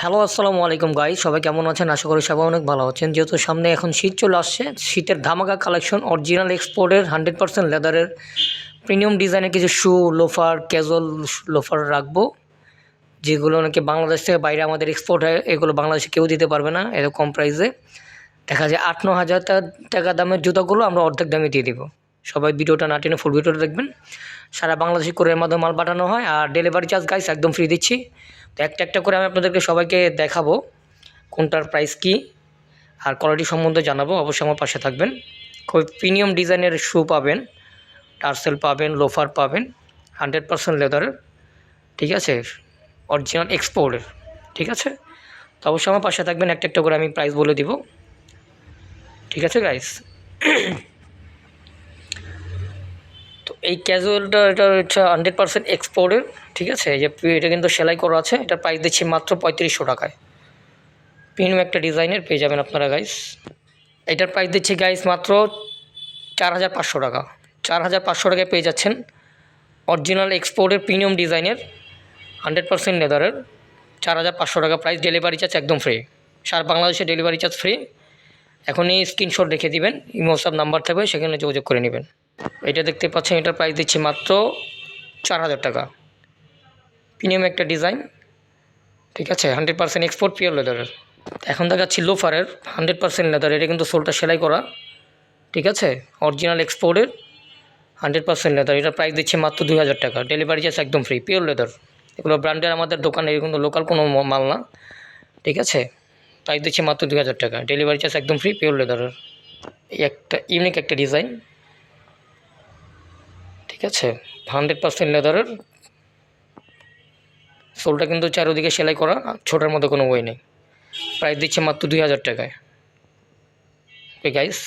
Hello, আসসালামু আলাইকুম guys. সবাই কেমন আছেন? আশা করি সবাই অনেক ভালো আছেন। যেহেতু সামনে এখন শীত চলে আসছে, শীতের ধামাকা কালেকশন অরিজিনাল এক্সপোর্টের 100% লেদারের প্রিমিয়াম ডিজাইনের কিছু শু, লোফার, ক্যাজুয়াল লোফার রাখবো, যেগুলো নাকি বাংলাদেশ থেকে বাইরে আমাদের এক্সপোর্ট হয়। এগুলো বাংলাদেশে কেউ দিতে পারবে না এত কম প্রাইসে। দেখা যায় 8-9 হাজার টাকা দামের জুতাগুলো আমরা অর্ধেক দামে দিয়ে দিব। সবাই ভিডিওটা না টেনে ফুল ভিডিওটা দেখবেন। সারা বাংলাদেশে কোরিয়ার মাধ্যমে মাল পাঠানো হয়, আর ডেলিভারি চার্জ গাইস একদম ফ্রি দিচ্ছি। তো একটা একটা করে আমি আপনাদেরকে সবাইকে দেখাবো কোনটার প্রাইস কী আর কোয়ালিটি সম্বন্ধে জানাবো। অবশ্যই আমার পাশে থাকবেন। খুব প্রিমিয়াম ডিজাইনের শু পাবেন, টার্সেল পাবেন, লোফার পাবেন, 100% লেদারের, ঠিক আছে, অরিজিনাল এক্সপোর্টের, ঠিক আছে। তো অবশ্যই আমার পাশে থাকবেন, একটা একটা করে আমি প্রাইস বলে দিব, ঠিক আছে গাইস। তো এই ক্যাজুয়ালটা, এটা হচ্ছে 100% এক্সপোর্টের, ঠিক আছে। এই যে এটা কিন্তু সেলাই করা আছে, এটার প্রাইস দিচ্ছি মাত্র 3500 টাকায়। প্রিমিয়াম একটা ডিজাইনের পেয়ে যাবেন আপনারা গাইস। এটার প্রাইস দিচ্ছি গাইস মাত্র 4500 টাকা। 4500 টাকায় পেয়ে যাচ্ছেন অরিজিনাল এক্সপোর্টের প্রিমিয়াম ডিজাইনের 100% লেদারের। 4500 টাকা প্রাইস, ডেলিভারি চার্জ একদম ফ্রি, সারা বাংলাদেশে ডেলিভারি চার্জ ফ্রি। এখনই স্ক্রিনশট রেখে দিবেন, ইমো হোয়াটসঅ্যাপ নাম্বার থাকবে, সেখানে যোগাযোগ করে নেবেন। এটা দেখতে পাচ্ছেন, এটার প্রাইস দিচ্ছি মাত্র 4000 টাকা। প্রিমিয়াম একটা ডিজাইন, ঠিক আছে, 100% এক্সপোর্ট পিওর লেদারের। এখন দেখাচ্ছি লোফারের 100% লেদার। এটা কিন্তু সোলটা সেলাই করা, ঠিক আছে, অরিজিনাল এক্সপোর্টের 100% লেদার। এটার প্রাইস দিচ্ছে মাত্র 2000 টাকা, ডেলিভারি চার্জ একদম ফ্রি, পিওর লেদার। এগুলো ব্র্যান্ডের আমাদের দোকানে, এগুলো লোকাল কোনো মাল না, ঠিক আছে। প্রাইস দিচ্ছে মাত্র 2000 টাকা, ডেলিভারি চার্জ একদম ফ্রি, পিওর লেদারের। এই একটা ইউনিক একটা ডিজাইন, ঠিক আছে, 100% লেদারের। সোলটা কিন্তু চারোদিকে সেলাই করা, ছোটার মধ্যে কোনো ওয়ে নেই। প্রাইস দিচ্ছে মাত্র 2000 টাকায়। ওকে গাইস,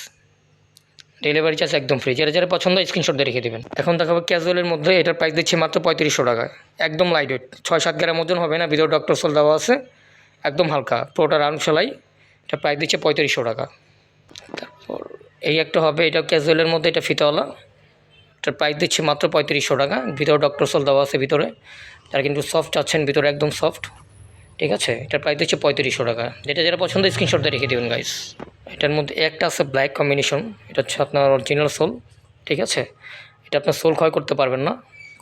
ডেলিভারি চার্জ একদম ফ্রি। যারা যারা পছন্দ স্ক্রিনশট দিয়ে রেখে দেবেন। এখন দেখাবো ক্যাজুয়ালের মধ্যে, এটার প্রাইস দিচ্ছি মাত্র 3500 টাকায়। একদম লাইট ওয়েট, 6-7 গ্রাম ওজন হবে না, ভিতরে ডক্টর সোল দেওয়া আছে, একদম হালকা, পুরোটা রাউন্ড সেলাই। এটা প্রাইস দিচ্ছে 3500 টাকা। তারপর এই একটা হবে, এটা ক্যাজুয়ালের মধ্যে, এটা ফিতাওয়ালা। এটার প্রাইস দিচ্ছে মাত্র 3500 টাকা, ভিতরে ডক্টর সোল দেওয়া আছে ভিতরে। তারা কিন্তু সফট চাচ্ছেন, ভিতরে একদম সফট, ঠিক আছে। এটার প্রাইস দিচ্ছে 3500 টাকা। যেটা যারা পছন্দ স্ক্রিনশট দিয়ে রেখে দেবেন গাইস। এটার মধ্যে একটা আছে ব্ল্যাক কম্বিনেশন, এটা হচ্ছে আপনার অরিজিনাল সোল, ঠিক আছে। এটা আপনার সোল ক্ষয় করতে পারবেন না,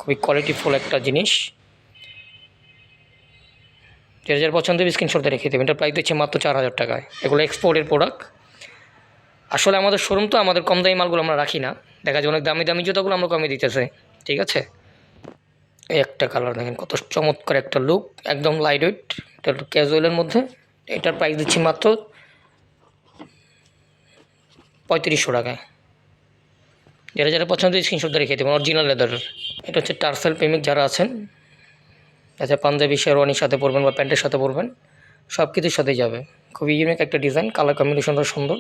খুবই কোয়ালিটিফুল একটা জিনিস। যেটা যার পছন্দ স্ক্রিনশট দিয়ে রেখে দেবেন। এটার প্রাইস দিচ্ছে মাত্র 4000 টাকায়। এগুলো এক্সপোর্টের প্রোডাক্ট। আসলে আমাদের শোরুম তো, আমাদের কম দামি মালগুলো আমরা রাখি না, দেখা যায় অনেক দামি দামি জুতোগুলো আমরা কমে দিতেছে, ঠিক আছে। এই একটা কালার দেখেন, কত চমৎকার একটা লুক, একদম লাইট ওয়েট, এটা ক্যাজুয়ালের মধ্যে। এটার প্রাইস দিচ্ছি মাত্র 3500 টাকায়। যারা যারা পছন্দ স্ক্রিনশট দিয়ে রেখে দেবেন, অরিজিনাল লেদারের। এটা হচ্ছে টার্সেল প্রেমিক যারা আছেন, আচ্ছা, পাঞ্জাবি শেরওয়ানির সাথে পরবেন বা প্যান্টের সাথে পরবেন, সব কিছুর সাথেই যাবে। খুবই ইউনিক একটা ডিজাইন, কালার কম্বিনেশনটা সুন্দর।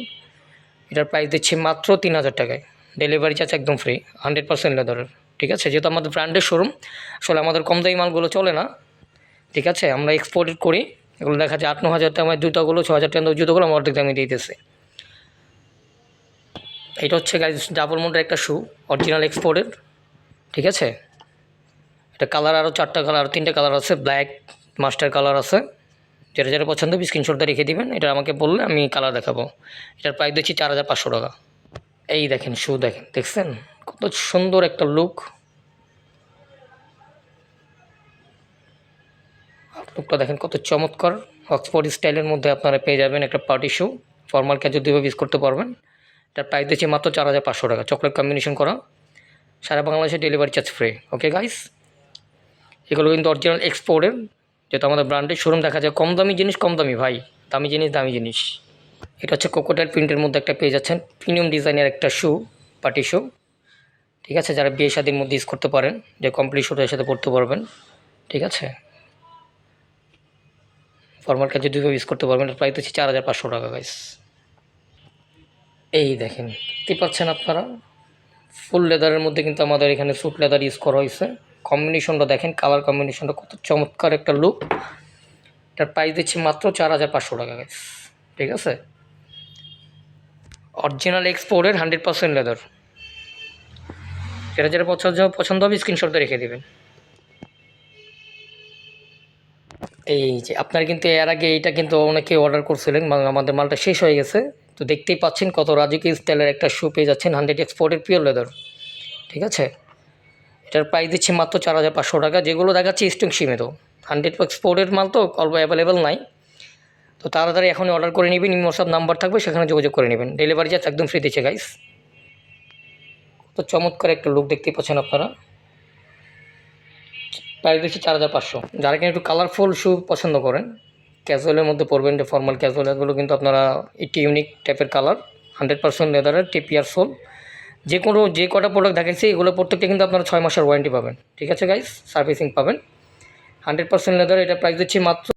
এটার প্রাইস দিচ্ছি মাত্র 3000 টাকায়, ডেলিভারি চার্জ একদম ফ্রি, 100% লেদারের, ঠিক আছে। যেহেতু আমাদের ব্র্যান্ডের শোরুম, আসলে আমাদের কম দামি মালগুলো চলে না, ঠিক আছে। আমরা এক্সপোর্ট করি, এগুলো দেখা যায় 8-9 হাজার টাকার জুতোগুলো, 6000 টাকার জুতোগুলো আমরা অর্ধেক দামে দিতেছি। এটা হচ্ছে গাইজ ডাবল মোডের একটা শু, অরিজিনাল এক্সপোর্টের, ঠিক আছে। এটা কালার আরও 4টা কালার, 3টে কালার আছে, ব্ল্যাক, মাস্টার কালার আছে। যেটা যেটা পছন্দ হবে স্ক্রিনশটটা রেখে দিবেন, এটা আমাকে বললে আমি কালার দেখাবো। এটার প্রাইস দিচ্ছি 4500 টাকা। এই দেখেন শু, দেখেন, দেখছেন কত সুন্দর একটা লুক। লুকটা দেখেন কত চমৎকার, অক্সফোর্ড স্টাইলের মধ্যে আপনারা পেয়ে যাবেন একটা পার্টি শু। ফর্মাল ক্যাজুয়াল দুইভাবে ইউজ করতে পারবেন। এটার প্রাইস দিচ্ছি মাত্র 4500 টাকা, চকলেট কম্বিনেশন করা, সারা বাংলাদেশে delivery charge free. Okay guys, এগুলো কিন্তু অরিজিনাল এক্সপোর্টের, যেহেতু আমাদের ব্র্যান্ডের শোরুম, দেখা যায় কম দামি জিনিস কম দামি ভাই, দামি জিনিস দামি জিনিস। এটা হচ্ছে কোকোটাইল প্রিন্টের মধ্যে একটা পেয়ে যাচ্ছেন, প্রিমিয়াম ডিজাইনের একটা শু, পার্টি শু, ঠিক আছে। যারা বিয়ে শাদীর মধ্যে ইউজ করতে পারেন, যে কমপ্লিট শুটের সাথে পড়তে পারবেন, ঠিক আছে। ফর্মাল কাজে দুইভাবে ইউজ করতে পারবেন। প্রাইস হচ্ছে 4500 টাকা গাইস। এই দেখেন, দেখতে পাচ্ছেন আপনারা, ফুল লেদারের মধ্যে কিন্তু আমাদের এখানে স্যুট লেদার ইউজ করা হয়েছে। কম্বিনেশনটা দেখেন, কালার কম্বিনেশনটা কত চমৎকার একটা লুক। এটার প্রাইস দিচ্ছি মাত্র 4500 টাকা গাইস, ঠিক আছে। অরিজিনাল এক্সপোর্টের 100% লেদার। যেটা যেটা পছন্দ হবে স্ক্রিনশটটা রেখে দেবেন। এই যে আপনার কিন্তু এর আগে এইটা কিন্তু অনেকে অর্ডার করছিলেন, আমাদের মালটা শেষ হয়ে গেছে। তো দেখতেই পাচ্ছেন কত রাজুকি স্টাইলের একটা শু পেয়ে যাচ্ছেন 100 এক্সপোর্টের পিওর লেদার, ঠিক আছে। এটার প্রাইস দিচ্ছি মাত্র 4500 টাকা, যেগুলো দেখাচ্ছি স্টক সীমিত, 100 এক্সপোর্টের মাল তো অল্প অ্যাভেলেবেল নাই। তো তাড়াতাড়ি এখনই অর্ডার করে নেবেন, হোয়াটসঅ্যাপ নাম্বার থাকবে সেখানে যোগাযোগ করে নেবেন, ডেলিভারি চার্জ একদম ফ্রি দিচ্ছে গাইস। তো চমৎকার একটা লুক দেখতে পাচ্ছেন আপনারা, প্রাইস দিচ্ছি 4500। যারা কিনা একটু কালারফুল শু পছন্দ করেন, ক্যাজুয়ালের মধ্যে পরবেন, যে ফর্মাল ক্যাজুয়াল, এগুলো কিন্তু আপনারা একটি ইউনিক টাইপের কালার, 100% লেদারের টিপিআর সোল। যে কটা প্রোডাক্ট দেখাচ্ছি এগুলো প্রত্যেকটা কিন্তু আপনারা 6 মাসের ওয়ারেন্টি পাবেন, ঠিক আছে গাইস, সার্ভিসিং পাবেন, 100% লেদার। এটা প্রাইস দিচ্ছি মাত্র